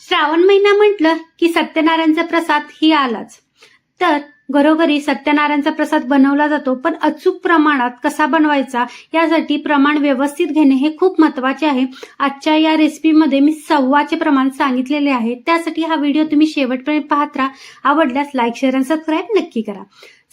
श्रावण महिना म्हटलं की सत्यनारायणचा प्रसाद ही आलाच. तर घरोघरी सत्यनारायणचा प्रसाद बनवला जातो, पण अचूक प्रमाणात कसा बनवायचा यासाठी प्रमाण व्यवस्थित घेणे हे खूप महत्वाचे आहे. आजच्या या रेसिपीमध्ये मी सव्वाचे प्रमाण सांगितलेले आहे. त्यासाठी हा व्हिडिओ तुम्ही शेवटपर्यंत पाहत राहा. आवडल्यास लाईक, शेअर आणि सबस्क्राईब नक्की करा.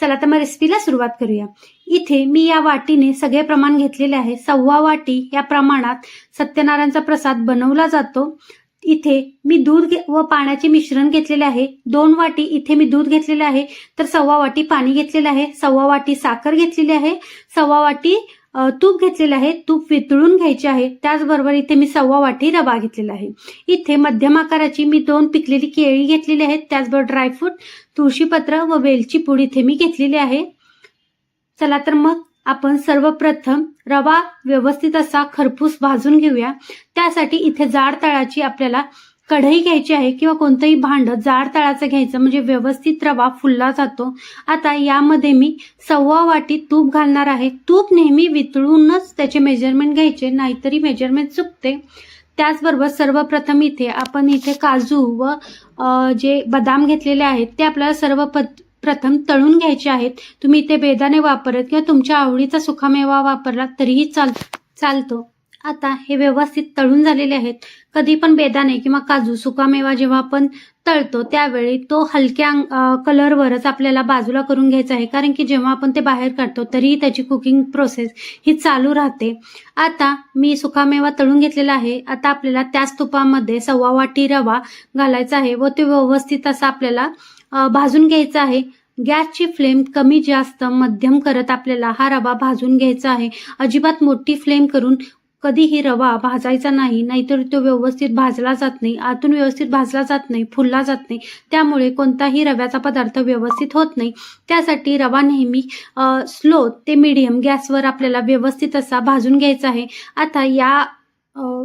चला तर मग रेसिपीला सुरुवात करूया. इथे मी या वाटीने सगळे प्रमाण घेतलेले आहे. 1.25 वाटी या प्रमाणात सत्यनारायणचा प्रसाद बनवला जातो. इथे मी दूध व पाण्याचे मिश्रण घेतलेले आहे. 2 वाटी इथे मी दूध घेतलेले आहे, तर 1.25 वाटी पाणी घेतलेले आहे. 1.25 वाटी साखर घेतलेली आहे. 1.25 वाटी तूप घेतलेले आहे. तूप वितळून घ्यायचे आहे. त्याचबरोबर इथे मी 1.25 वाटी रवा घेतलेला आहे. इथे मध्यम आकाराची मी 2 पिकलेली केळी घेतलेली आहेत. त्याचबरोबर ड्रायफ्रूट, तुळशीपत्र व वेलची पूड इथे मी घेतलेली आहे. चला तर मग आपण सर्वप्रथम रवा व्यवस्थित असा खरपूस भाजून घेऊया. त्यासाठी इथे जाड तळाची आपल्याला कढई घ्यायची आहे किंवा कोणतंही भांड जाड तळाचं घ्यायचं, म्हणजे व्यवस्थित रवा फुलला जातो. आता यामध्ये मी 1.25 वाटी तूप घालणार आहे. तूप नेहमी वितळूनच त्याचे मेजरमेंट घ्यायचे, नाहीतरी मेजरमेंट चुकते. त्याचबरोबर सर्वप्रथम आपण इथे काजू व जे बदाम घेतलेले आहेत ते आपल्याला प्रथम तळून घ्यायचे आहेत. तुम्ही इथे बेदाणे वापरत किंवा तुमच्या आवडीचा सुकामेवा वापरला तरीही चालतो. आता हे व्यवस्थित तळून झालेले आहेत. कधी पण बेदाणे किंवा काजू सुकामेवा जेव्हा आपण तळतो त्यावेळी तो हलक्या कलरवरच आपल्याला बाजूला करून घ्यायचा आहे, कारण की जेव्हा आपण ते बाहेर काढतो तरीही त्याची कुकिंग प्रोसेस ही चालू राहते. आता मी सुकामेवा तळून घेतलेला आहे. आता आपल्याला त्याच तुपामध्ये 1.25 वाटी रवा घालायचा आहे व ते व्यवस्थित असा आपल्याला भाजून घ्यायचा आहे. गॅसची फ्लेम कमी जास्त मध्यम करत आपल्याला हा रवा भाजून घ्यायचा आहे. अजिबात मोठी फ्लेम करून कधीही रवा भाजायचा नाही, नाहीतर तो व्यवस्थित भाजला जात नाही, आतून व्यवस्थित भाजला जात नाही, फुलला जात नाही. त्यामुळे कोणताही रव्याचा पदार्थ व्यवस्थित होत नाही. त्यासाठी रवा नेहमी स्लो ते मीडियम गॅसवर आपल्याला व्यवस्थित असा भाजून घ्यायचा आहे. आता या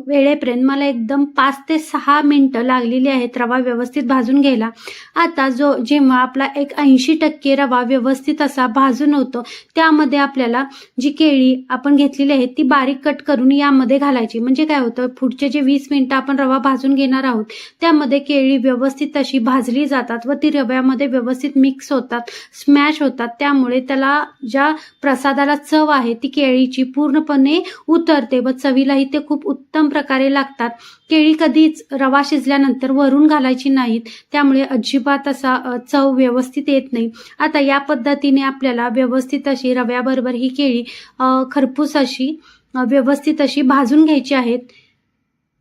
वेळेपर्यंत मला एकदम 5 ते 6 मिनिटं लागलेली आहेत रवा व्यवस्थित भाजून घ्यायला. आता जेव्हा आपला एक 80% रवा व्यवस्थित असा भाजून होतो, त्यामध्ये आपल्याला जी केळी आपण घेतलेली आहे ती बारीक कट करून यामध्ये घालायची. म्हणजे काय होतं, पुढचे जे 20 मिनिटं आपण रवा भाजून घेणार आहोत त्यामध्ये केळी व्यवस्थित अशी भाजली जातात व ती रव्यामध्ये व्यवस्थित मिक्स होतात, स्मॅश होतात. त्यामुळे त्याला ज्या प्रसादाला चव आहे ती केळीची पूर्णपणे उतरते व चवीलाही ते खूप उत्तम प्रकारे लागतात. केळी कधीच रवा शिजल्यानंतर वरून घालायची नाहीत, त्यामुळे अजिबात असा चव व्यवस्थित येत नाही. आता या पद्धतीने आपल्याला व्यवस्थित अशी रव्याबरोबर ही केळी खरपूस अशी व्यवस्थित अशी भाजून घ्यायची आहेत.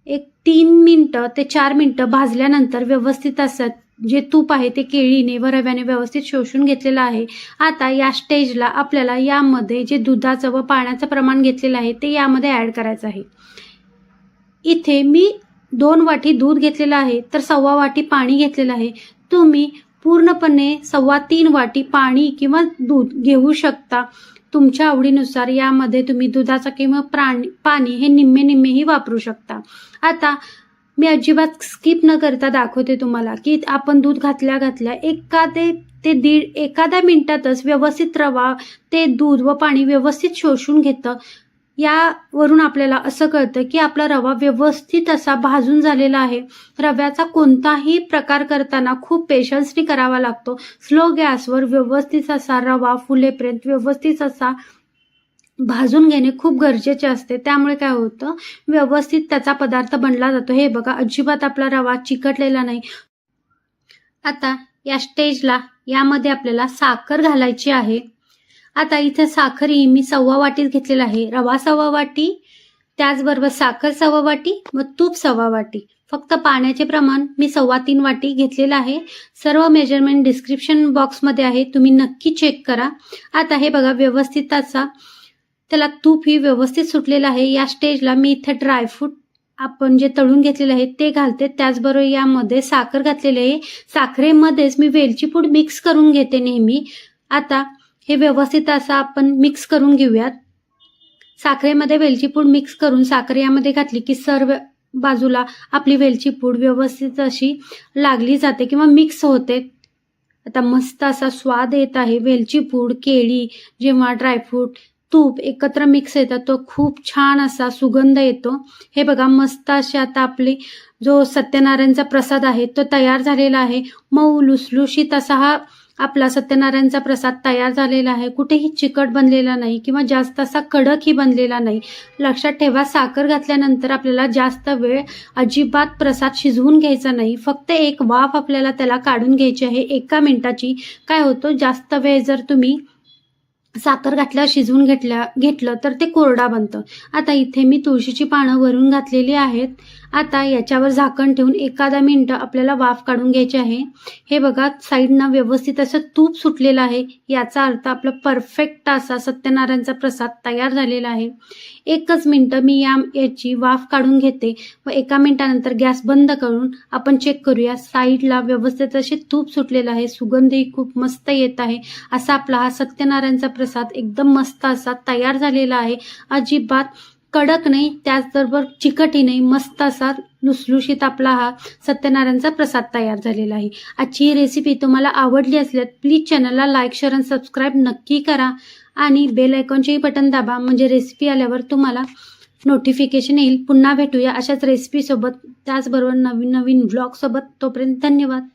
एक 3 मिनिटं ते 4 मिनिटं भाजल्यानंतर व्यवस्थित असं जे तूप आहे ते केळीने व रव्याने व्यवस्थित शोषून घेतलेलं आहे. आता या स्टेजला आपल्याला यामध्ये जे दुधाचं व पाण्याचं प्रमाण घेतलेलं आहे ते यामध्ये ऍड करायचं आहे. इथे मी 2 वाटी दूध घेतलेलं आहे, तर 1.25 वाटी पाणी घेतलेलं आहे. तुम्ही पूर्णपणे 3.25 वाटी पाणी किंवा दूध घेऊ शकता तुमच्या आवडीनुसार. यामध्ये तुम्ही दुधाचा किंवा पाणी हे निम्मेही वापरू शकता. आता मी अजिबात स्किप न करता दाखवते तुम्हाला की आपण दूध घातल्या एखाद्या मिनिटातच व्यवस्थित रवा ते दूध व पाणी व्यवस्थित शोषून घेतं. यावरून आपल्याला असं कळतं की आपला रवा व्यवस्थित असा भाजून झालेला आहे. रव्याचा कोणताही प्रकार करताना खूप पेशन्सनी करावा लागतो. स्लो गॅसवर व्यवस्थित असा रवा फुलेपर्यंत व्यवस्थित असा भाजून घेणे खूप गरजेचे असते. त्यामुळे काय होतं, व्यवस्थित त्याचा पदार्थ बनला जातो. हे बघा, अजिबात आपला रवा चिकटलेला नाही. आता या स्टेजला यामध्ये आपल्याला साखर घालायची आहे. आता इथे साखर ही मी 1.25 वाटीत घेतलेला आहे. रवा 1.25 वाटी, त्याचबरोबर साखर 1.25 वाटी व तूप 1.25 वाटी. फक्त पाण्याचे प्रमाण मी 3.25 वाटी घेतलेलं आहे. सर्व मेजरमेंट डिस्क्रिप्शन बॉक्समध्ये आहे, तुम्ही नक्की चेक करा. आता हे बघा, व्यवस्थित असा त्याला तूप ही व्यवस्थित सुटलेलं आहे. या स्टेजला मी इथे ड्रायफ्रूट आपण जे तळून घेतलेले आहे ते घालते. त्याचबरोबर यामध्ये साखर घातलेली आहे. साखरेमध्येच मी वेलची पूड मिक्स करून घेते नेहमी. आता हे व्यवस्थित असं आपण मिक्स करून घेऊयात. साखरेमध्ये वेलची पूड मिक्स करून साखर यामध्ये घातली की सर्व बाजूला आपली वेलची पूड व्यवस्थित अशी लागली जाते किंवा मिक्स होते. आता मस्त असा स्वाद येत आहे. वेलची पूड, केळी, जेव्हा ड्रायफ्रूट, तूप एकत्र मिक्स येतात, तो खूप छान असा सुगंध येतो. हे बघा, मस्त अशी आता आपली जो सत्यनारायणचा प्रसाद आहे तो तयार झालेला आहे. मऊ लुसलुशीत असा हा आपला सत्यनारायणचा प्रसाद तयार झालेला आहे. कुठेही चिकट बनलेला नाही किंवा जास्त असा कडकही बनलेला नाही. लक्षात ठेवा, साखर घातल्यानंतर आपल्याला जास्त वेळ अजिबात प्रसाद शिजवून घ्यायचा नाही. फक्त एक वाफ आपल्याला त्याला काढून घ्यायची आहे 1 मिनिटाची. काय होतं, जास्त वेळ जर तुम्ही साखर घातल्यावर शिजवून घेतलं तर ते कोरडा बनतं. आता इथे मी तुळशीची पानं भरून घातलेली आहेत. आता याच्यावर झाकण ठेवून 1 मिनिट आपल्याला वाफ काढून घ्यायची आहे. हे बघा, साईडनं व्यवस्थित असं तूप सुटलेलं आहे. याचा अर्थ आपला परफेक्ट असा सत्यनारायणचा प्रसाद तयार झालेला आहे. 1 मिनिट मी याची वाफ काढून घेते व 1 मिनिटानंतर गॅस बंद करून आपण चेक करूया. साईडला व्यवस्थित असे तूप सुटलेलं आहे, सुगंधही खूप मस्त येत आहे. असा आपला हा सत्यनारायणचा प्रसाद एकदम मस्त असा तयार झालेला आहे. अजिबात कडक नाही, त्याचबरोबर चिकटही नाही, मस्त असा लुसलुशीत आपला हा सत्यनारायणचा प्रसाद तयार झालेला आहे. आजची ही रेसिपी तुम्हाला आवडली असल्यास प्लीज चॅनलला लाईक, शेअर आणि सबस्क्राईब नक्की करा आणि बेल आयकॉनचेही बटन दाबा, म्हणजे रेसिपी आल्यावर तुम्हाला नोटिफिकेशन येईल. पुन्हा भेटूया अशाच रेसिपीसोबत, त्याचबरोबर नवीन नवीन व्लॉगसोबत. तोपर्यंत धन्यवाद.